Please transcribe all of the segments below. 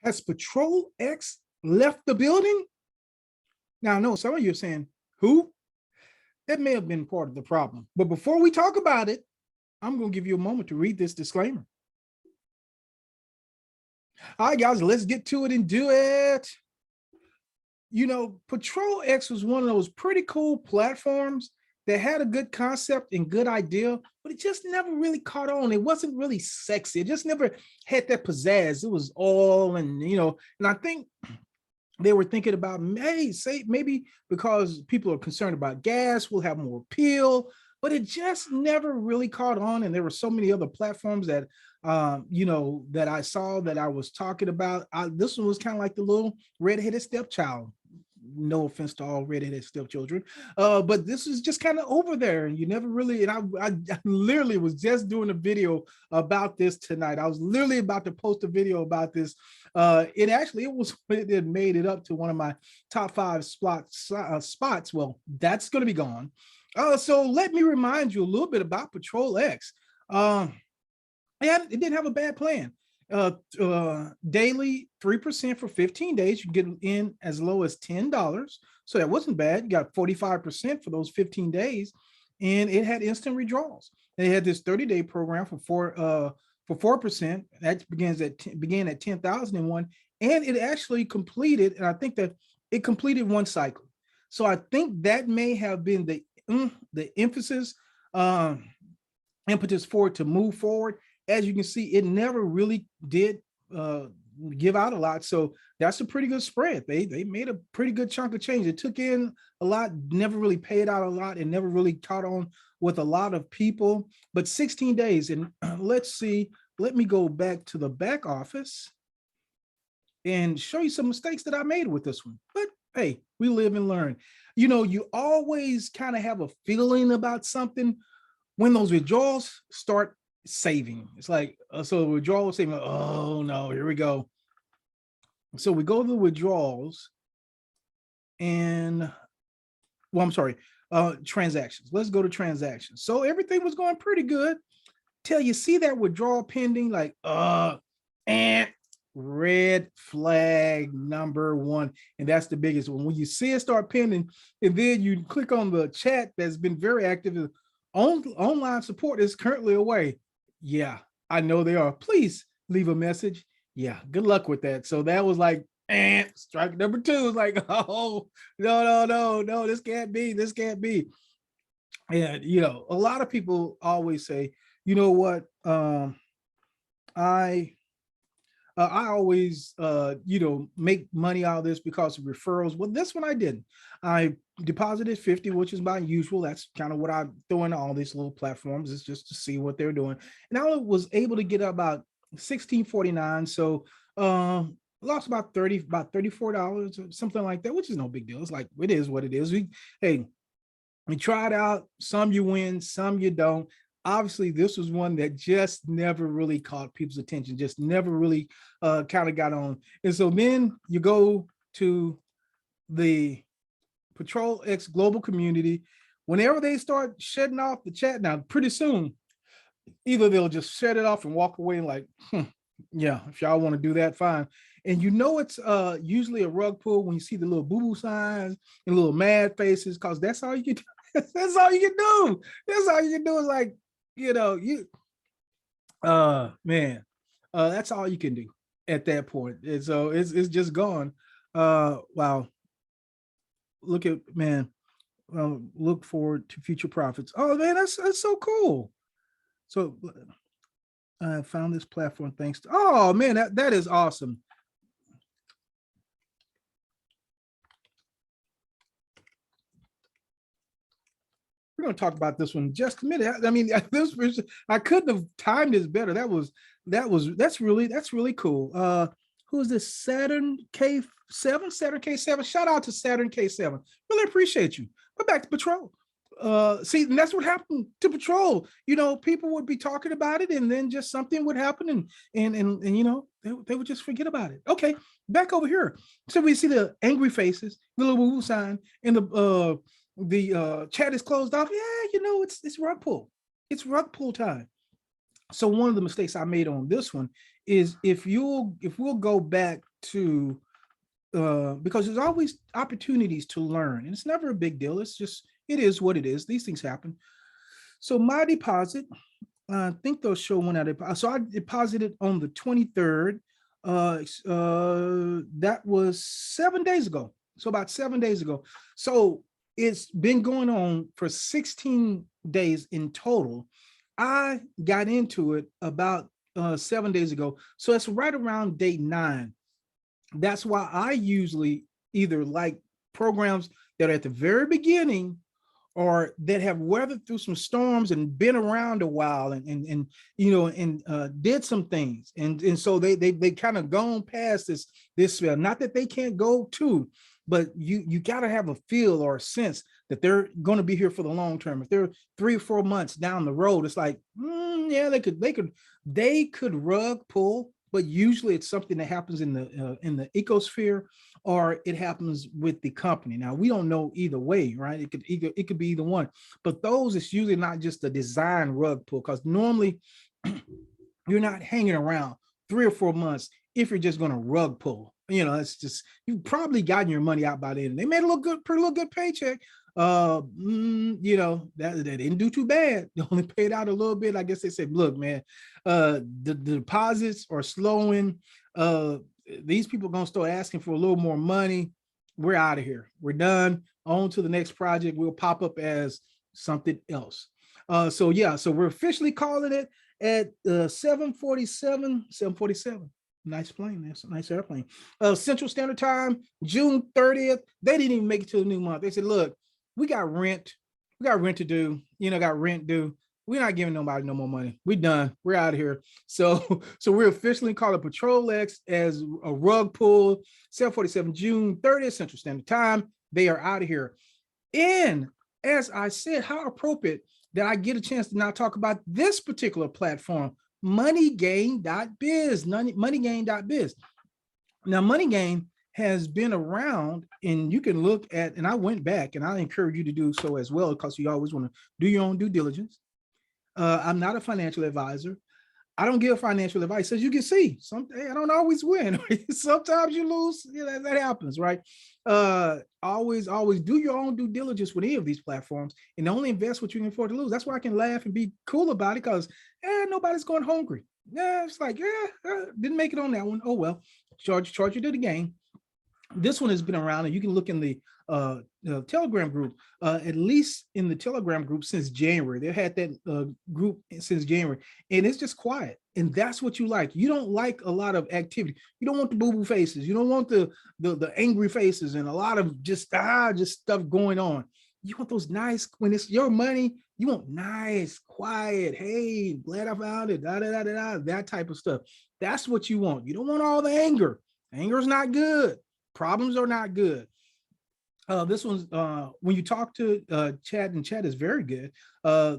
Has Petrolx left the building? Now, I know some of you are saying, who? That may have been part of the problem. But before we talk about it, I'm going to give you a moment to read this disclaimer. All right, guys, let's get to it and do it. You know, Petrolx was one of those pretty cool platforms that had a good concept and good idea, but it just never really caught on. It wasn't really sexy. It just never had that pizzazz. It was all, and and I think they were thinking about, hey, say maybe because people are concerned about gas, we'll have more appeal, but it just never really caught on. And there were so many other platforms that, that I saw that I was talking about. This one was kind of like the little redheaded stepchild. No offense to all redheaded stepchildren, but this is just kind of over there, and you never really. And I literally was just doing a video about this tonight. I was literally about to post a video about this. It made it up to one of my top 5 spots. Well, that's going to be gone. So let me remind you a little bit about Petrolx. And it didn't have a bad plan. Daily 3% for 15 days. You get in as low as $10. So that wasn't bad. You got 45% for those 15 days. And it had instant withdrawals. They had this 30-day program for 4%. That began at 10,001. And it actually completed, and I think that it completed one cycle. So I think that may have been the emphasis, impetus for it to move forward. As you can see, it never really did give out a lot. So that's a pretty good spread. They made a pretty good chunk of change. It took in a lot, never really paid out a lot, and never really caught on with a lot of people. But 16 days, and let's see, let me go back to the back office and show you some mistakes that I made with this one. But hey, we live and learn. You always kind of have a feeling about something when those withdrawals start saving. It's like, so the withdrawal saving, oh no, here we go. So we go to the withdrawals and, well, I'm sorry, transactions. Let's go to transactions. So everything was going pretty good till you see that withdrawal pending, like, and red flag number 1. And that's the biggest one. When you see it start pending, and then you click on the chat that's been very active, online support is currently away. Yeah, I know they are. Please leave a message. Yeah, good luck with that. So that was like, strike number 2 is like, oh, no, this can't be. And, a lot of people always say, you know what, I always, make money out of this because of referrals. Well, this one I didn't. I deposited 50, which is my usual. That's kind of what I throw into all these little platforms, is just to see what they're doing. And I was able to get about 1649. So lost about $34 or something like that, which is no big deal. It's like, it is what it is. We try it out. Some you win, some you don't. Obviously, this was one that just never really caught people's attention, just never really kind of got on. And so then you go to the Petrolx global community. Whenever they start shutting off the chat, now pretty soon, either they'll just shut it off and walk away and like, yeah, if y'all want to do that, fine. And it's usually a rug pull when you see the little boo-boo signs and little mad faces, because that's all you can do. That's all you can do. That's all you can do is like, that's all you can do at that point. And so it's just gone. Wow. Look at, man, look forward to future profits. Oh man, that's so cool. So I found this platform thanks to, oh man, that is awesome. We're going to talk about this one in just a minute. I mean, I couldn't have timed this better. That's really cool. Who is this? Saturn K7. Shout out to Saturn K7. Really appreciate you. But back to Patrol. See, and that's what happened to Patrol. People would be talking about it, and then just something would happen, and they would just forget about it. Okay, back over here. So we see the angry faces, the little woo sign, and the chat is closed off. Yeah, it's rug pull. It's rug pull time. So one of the mistakes I made on this one is if we'll go back to, because there's always opportunities to learn, and it's never a big deal. It's just, it is what it is. These things happen. So my deposit, I think they'll show when I deposit. So I deposited on the 23rd. That was 7 days ago. So about 7 days ago. So it's been going on for 16 days in total. I got into it about 7 days ago. So it's right around day 9. That's why I usually either like programs that are at the very beginning or that have weathered through some storms and been around a while and did some things. And so they kind of gone past this spell. Not that they can't go too, but you got to have a feel or a sense that they're going to be here for the long term. If they're 3 or 4 months down the road, it's like, yeah, they could rug pull, but usually it's something that happens in the ecosphere, or it happens with the company. Now, we don't know either way, right? It could be either one, but those, it's usually not just a design rug pull, because normally you're not hanging around 3 or 4 months if you're just going to rug pull. It's just, you've probably gotten your money out by then. They made a pretty good paycheck. That they didn't do too bad. They only paid out a little bit. I guess they said, look, man, the deposits are slowing. These people are going to start asking for a little more money. We're out of here. We're done. On to the next project. We'll pop up as something else. So we're officially calling it at 7:47. Nice plane. That's a nice airplane. Central Standard Time, June 30th. They didn't even make it to the new month. They said, look, we got rent to do, got rent due. We're not giving nobody no more money. We're done. We're out of here. So we're officially calling Petrolx as a rug pull. 7:47, June 30th, Central Standard Time. They are out of here. And as I said, how appropriate that I get a chance to now talk about this particular platform, MoneyGain.biz. MoneyGain.biz. Now, MoneyGain has been around, and you can look at, and I went back, and I encourage you to do so as well, because you always want to do your own due diligence. I'm not a financial advisor. I don't give financial advice. As you can see, I don't always win. Sometimes you lose. That happens, right? Always do your own due diligence with any of these platforms, and only invest what you can afford to lose. That's why I can laugh and be cool about it, because nobody's going hungry. It's like, didn't make it on that one. Oh well, charge you to the game. This one has been around, and you can look in the Telegram group, at least in the Telegram group since January. They've had that group since January, and it's just quiet. And that's what you like. You don't like a lot of activity. You don't want the boo-boo faces. You don't want the angry faces and a lot of just stuff going on. You want those nice, when it's your money, you want nice, quiet, hey, glad I found it, that type of stuff. That's what you want. You don't want all the anger. Anger is not good. Problems are not good. This one's, when you talk to Chad, and Chad is very good,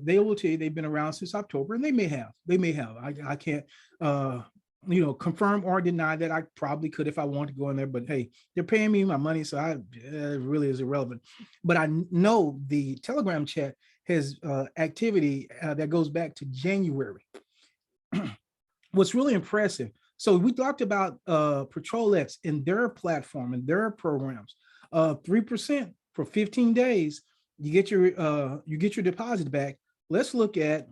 they will tell you they've been around since October, and they may have. I can't, confirm or deny that. I probably could if I want to go in there, but hey, they're paying me my money, so it really is irrelevant. But I know the Telegram chat has activity that goes back to January. What's really impressive. So we talked about Petrolx and their platform and their programs. 3% for 15 days. You get your deposit back. Let's look at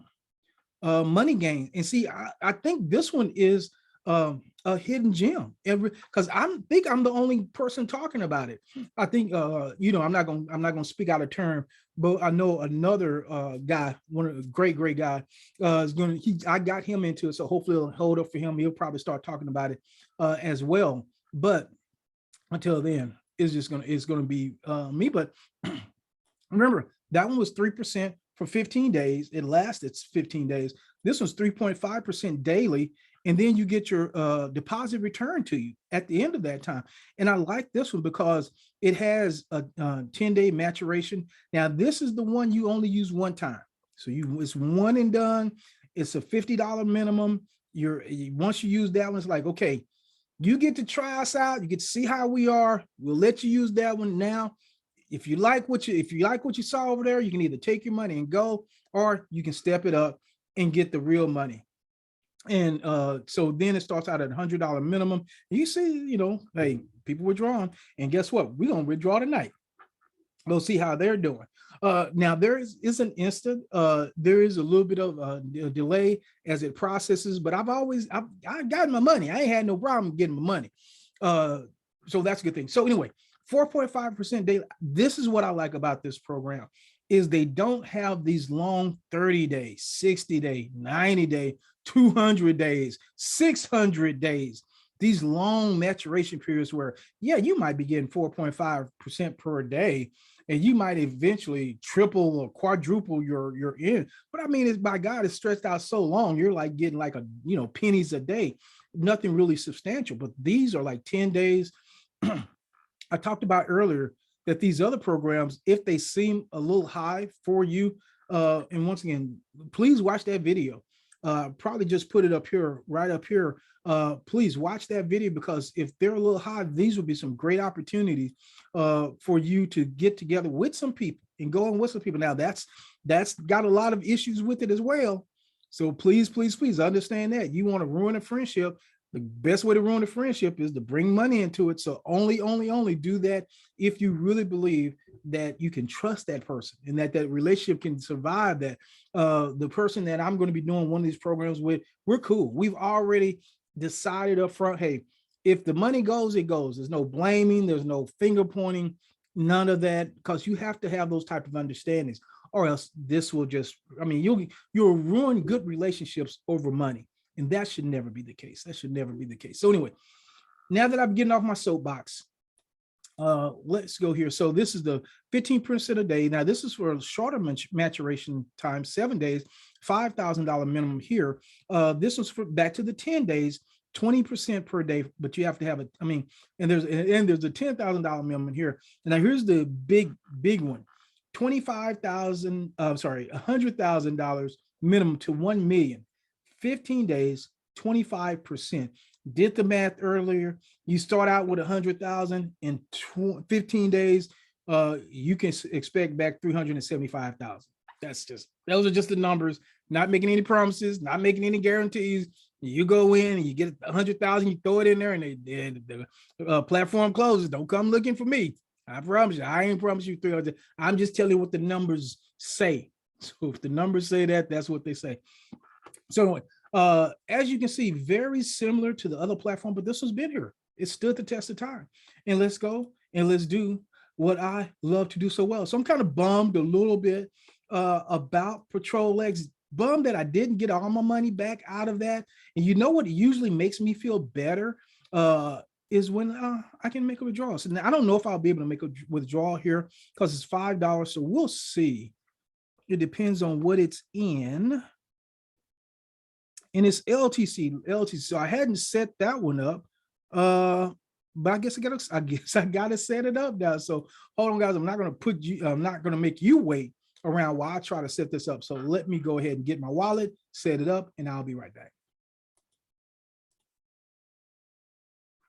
MoneyGain and see. I think this one is a hidden gem. Because I think I'm the only person talking about it. I think I'm not gonna speak out of turn, but I know another guy, one of the great guy, I got him into it, so hopefully it'll hold up for him. He'll probably start talking about it as well. But until then, it's gonna be me. But remember, that one was 3% for 15 days. It lasted 15 days. This was 3.5% daily. And then you get your deposit returned to you at the end of that time. And I like this one because it has a 10-day maturation. Now, this is the one you only use one time. So it's one and done. It's a $50 minimum. Once you use that one, it's like, okay, you get to try us out. You get to see how we are. We'll let you use that one now. If you like what you saw over there, you can either take your money and go, or you can step it up and get the real money. And so then it starts out at $100 minimum. You see, hey, people withdrawing, and guess what? We're gonna withdraw tonight. We'll see how they're doing. Now there is an instant. There is a little bit of a delay as it processes, but I've gotten my money. I ain't had no problem getting my money. So that's a good thing. So anyway, 4.5% daily. This is what I like about this program is they don't have these long 30 days, 60 day, 90 day, 200 days, 600 days, these long maturation periods where, yeah, you might be getting 4.5% per day, and you might eventually triple or quadruple your in. But I mean, it's by God, it's stretched out so long, you're like getting like pennies a day, nothing really substantial. But these are like 10 days. I talked about earlier that these other programs, if they seem a little high for you, and once again, please watch that video. Probably just put it up here, right up here. Please watch that video, because if they're a little high, these would be some great opportunities for you to get together with some people and go on with some people. Now that's got a lot of issues with it as well. So please, please, please understand that. You want to ruin a friendship, the best way to ruin a friendship is to bring money into it. So only do that if you really believe that you can trust that person and that relationship can survive that. The person that I'm going to be doing one of these programs with, we're cool. We've already decided up front, hey, if the money goes, it goes. There's no blaming. There's no finger pointing, none of that, because you have to have those type of understandings, or else this will just, I mean, you'll ruin good relationships over money. And that should never be the case. That should never be the case. So anyway, now that I'm getting off my soapbox, let's go here. So this is the 15% a day. Now this is for a shorter maturation time, 7 days, $5,000 minimum here. This was for back to the 10 days, 20% per day, but you have to have it. I mean, and there's a $10,000 minimum here. And now here's the big one, $100,000 minimum to 1 million. 15 days, 25%. Did the math earlier. You start out with 100,000 in 15 days. You can expect back 375,000. Those are just the numbers, not making any promises, not making any guarantees. You go in and you get 100,000, you throw it in there, and the platform closes. Don't come looking for me. I promise you, I ain't promise you 300. I'm just telling you what the numbers say. So if the numbers say that, that's what they say. So as you can see, very similar to the other platform, but this has been here. It stood the test of time. And let's go and let's do what I love to do so well. So I'm kind of bummed a little bit about Petrolx, bummed that I didn't get all my money back out of that. And you know what usually makes me feel better is when I can make a withdrawal. So now I don't know if I'll be able to make a withdrawal here because it's $5. So we'll see. It depends on what it's in. And it's LTC. So I hadn't set that one up. But I guess I gotta set it up now. So hold on, guys. I'm not gonna make you wait around while I try to set this up. So let me go ahead and get my wallet, set it up, and I'll be right back.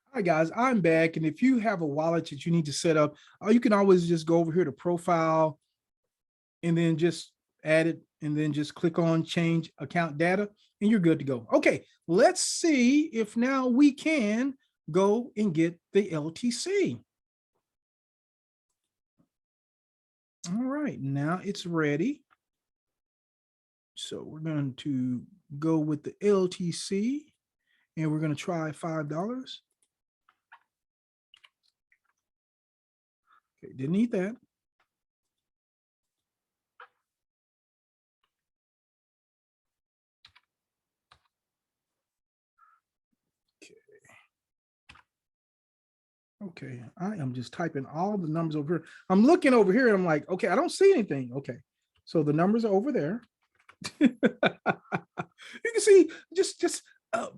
All right, guys, I'm back. And if you have a wallet that you need to set up, you can always just go over here to profile and then just add it, and then just click on change account data, and you're good to go. Okay, let's see if now we can go and get the LTC. All right, now it's ready. So we're going to go with the LTC, and we're going to try $5. Okay, didn't need that. Okay, I am just typing all the numbers over here. I'm looking over here and I'm like, okay, I don't see anything. Okay, so the numbers are over there. You can see just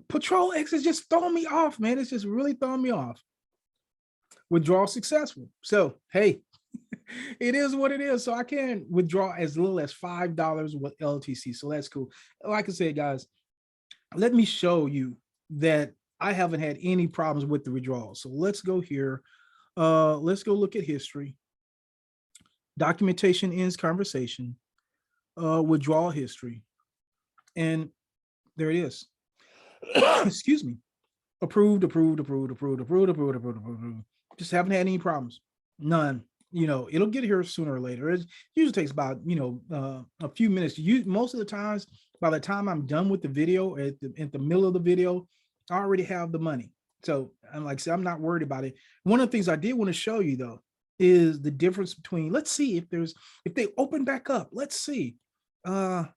Petrolx is just throwing me off, man. It's just really throwing me off. Withdrawal successful. So, hey, it is what it is. So I can withdraw as little as $5 with LTC. So that's cool. Like I said, guys, let me show you that I haven't had any problems with the withdrawal. So let's go here. Let's go look at history. Documentation ends conversation. Withdrawal history. And there it is. excuse me, approved, approved, approved, approved, approved, approved, approved, approved. Just haven't had any problems. None. You know, it'll get here sooner or later. It usually takes about, you know, a few minutes. Most of the times, by the time I'm done with the video, at the middle of the video, I already have the money. So I'm like I said, I'm not worried about it. One of the things I did want to show you though, is the difference between, let's see if they open back up. Let's see. No,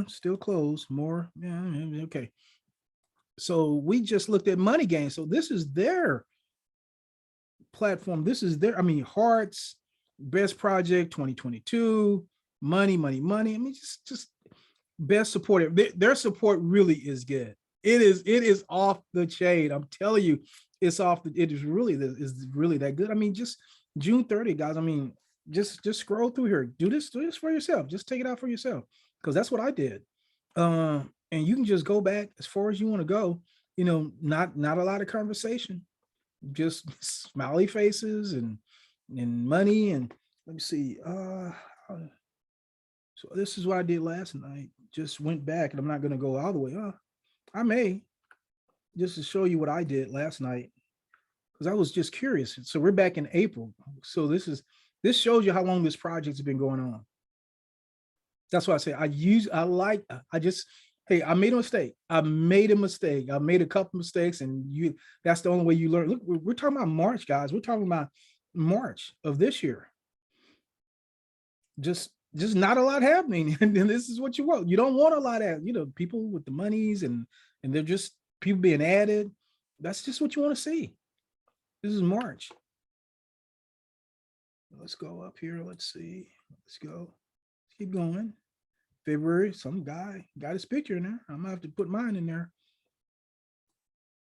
still closed. More. Yeah, okay. So we just looked at MoneyGain. So this is their platform. This is their, I mean, Hearts, Best Project 2022, money. I mean, just best supported. Their support really is good. It is off the chain. I'm telling you, it's off the, it is really that good. I mean, just June 30, guys. I mean, just scroll through here. Do this for yourself. Just take it out for yourself, because that's what I did. And you can just go back as far as you want to go. You know, not a lot of conversation, just smiley faces and money. And let me see. So this is what I did last night. Just went back, and I'm not going to go all the way. I may, just to show you what I did last night, because I was just curious. So we're back in April. So this shows you how long this project has been going on. That's why I say hey, I made a mistake. I made a couple mistakes, and that's the only way you learn. Look, we're talking about March, guys. We're talking about March of this year. Just not a lot happening. And this is what you want. You don't want a lot of, you know, people with the monies and they're just people being added. That's just what you want to see. This is March. Let's go up here. Let's see. Let's go. Keep going. February, some guy got his picture in there. I'm gonna have to put mine in there.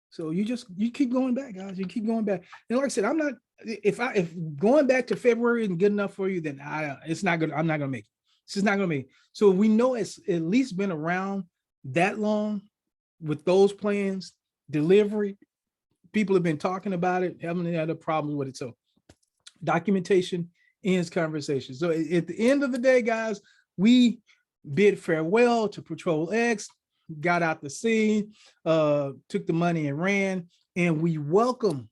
So you keep going back, guys. You keep going back. And like I said, I'm not, if going back to February isn't good enough for you, then it's not good. I'm not gonna make it. It's just not gonna make it. So we know it's at least been around that long with those plans, delivery. People have been talking about it, haven't had a problem with it. So documentation ends conversation. So at the end of the day, guys, we bid farewell to Petrolx, got out the scene, took the money and ran. And we welcome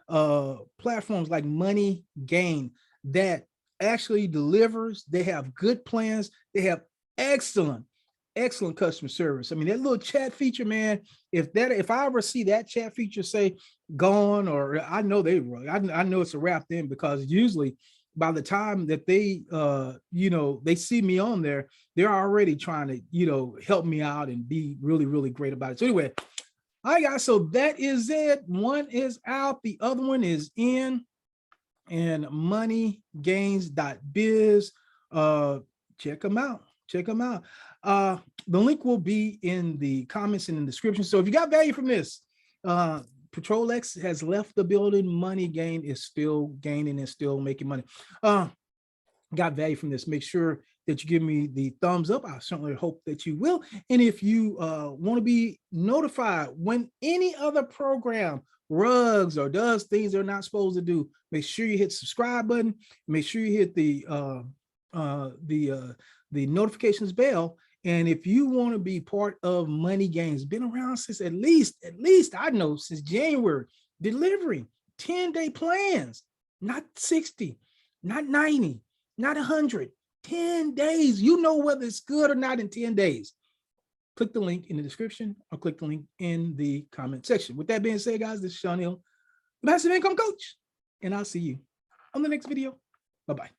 platforms like MoneyGain that actually delivers. They have good plans. They have excellent customer service. I mean, that little chat feature, man, if I ever see that chat feature say gone, or I know I know it's a wrap then, because usually by the time that they you know, they see me on there, they're already trying to, you know, help me out and be really great about it. So anyway, all right, guys, so that is it. One is out, the other one is in, and moneygains.biz. Check them out. The link will be in the comments and in the description. So if you got value from this, Petrolx has left the building. MoneyGain is still gaining and still making money. Got value from this, make sure that you give me the thumbs up. I certainly hope that you will. And if you want to be notified when any other program rugs or does things they're not supposed to do, make sure you hit subscribe button. Make sure you hit the notifications bell. And if you want to be part of MoneyGain, it's been around since at least I know since January, delivering 10-day plans, not 60, not 90, not 100, 10 days. You know whether it's good or not in 10 days. Click the link in the description or click the link in the comment section. With that being said, guys, this is Sean Hill, Passive Income Coach, and I'll see you on the next video. Bye-bye.